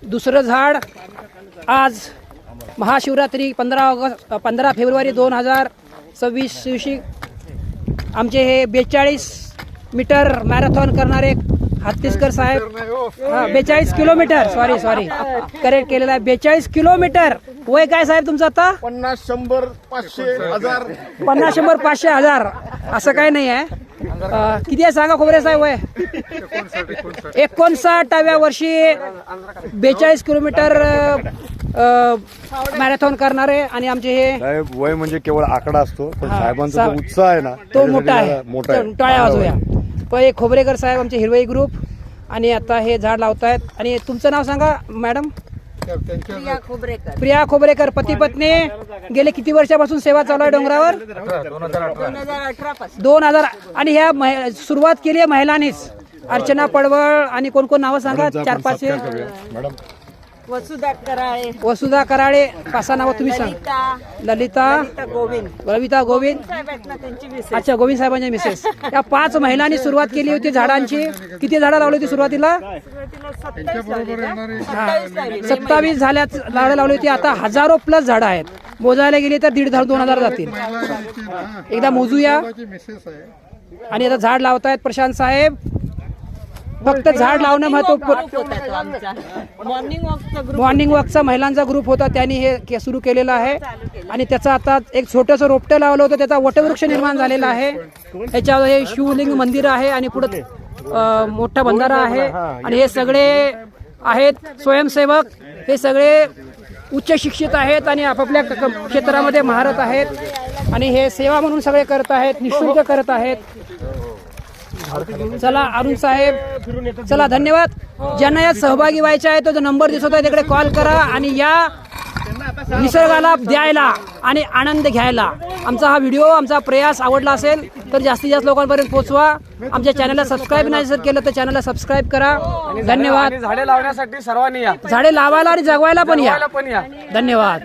दुसरं झाड आज महाशिवरात्री 15 फेब्रुवारी 2026 दिवशी आमचे हे 42 मीटर मॅरेथॉन करणारे हत्तीसकर साहेब, 42 किलोमीटर, सॉरी करेक्ट केलेला आहे, 42 किलोमीटर. वय काय साहेब तुमचं आता? 50, 100, 500, 1000. 50, 100, 500, 1000 असं काही नाही आहे. किती आहे सांगा खोबरे साहेब वय? 59व्या वर्षी 42 किलोमीटर मॅरेथॉन करणारे. आणि आमचे हे साहेब वय म्हणजे केवळ आकडा असतो, पण साहेबांचा जो उत्साह आहे ना तो मोठा आहे. मोठा आहे. टाळ्या वाजवूया. पण हे खोबरेकर साहेब आमचे हिरवई ग्रुप आणि आता हे झाड लावतायत. आणि तुमचं नाव सांगा मॅडम? प्रिया खोबरेकर, पती पत्नी. गेले किती वर्षापासून सेवा चालू आहे डोंगरावर? 2000. आणि ह्या सुरुवात केली आहे महिलांनीच. अर्चना पडवळ आणि कोण कोण नावं सांगा? 4-5 मॅडम. वसुधा कराळे. 5 नावं तुम्ही सांगा. ललिता गोविंद. अच्छा, गोविंद साहेबांच्या मिसेस. या 5 महिलांनी सुरुवात केली होती झाडांची. किती झाडं लावली होती सुरुवातीला? 27 झाडं लावली होती. आता हजारो प्लस झाडं आहेत. मोजायला गेली तर 1,500-2,000 जातील. एकदा मोजूया. आणि आता झाड लावतायत प्रशांत साहेब. फक्त झाड लावणं महत्वपूर्ण. मॉर्निंग वॉकचा महिलांचा ग्रुप होता, त्यांनी हे सुरू केलेलं आहे. आणि त्याचा आता एक छोटंसं रोपटं लावलं होतं, त्याचा वटवृक्ष निर्माण झालेला आहे. याच्यावर हे शिवलिंग मंदिर आहे आणि पुढे मोठा बंधारा आहे. आणि हे सगळे आहेत स्वयंसेवक. हे सगळे उच्च शिक्षित आहेत आणि आपापल्या क्षेत्रामध्ये महारत आहेत. आणि हे सेवा म्हणून सगळे करत आहेत, निःशुल्क करत आहेत. चला अरुण साहेब, चला धन्यवाद. ज्यांना यात सहभागी व्हायचे आहे तो जो नंबर दिसत आहे तिकडे कॉल करा आणि या निसर्गाला द्यायला आणि आनंद घ्यायला. आमचा हा व्हिडिओ, आमचा प्रयास आवडला असेल तर जास्तीत जास्त लोकांपर्यंत पोहोचवा. आमच्या चॅनलला सबस्क्राईब नाही जर केलं तर चॅनलला सबस्क्राईब करा. धन्यवाद. झाडे लावण्यासाठी सर्वांनी या. झाडे लावायला आणि जगवायला पण या. धन्यवाद.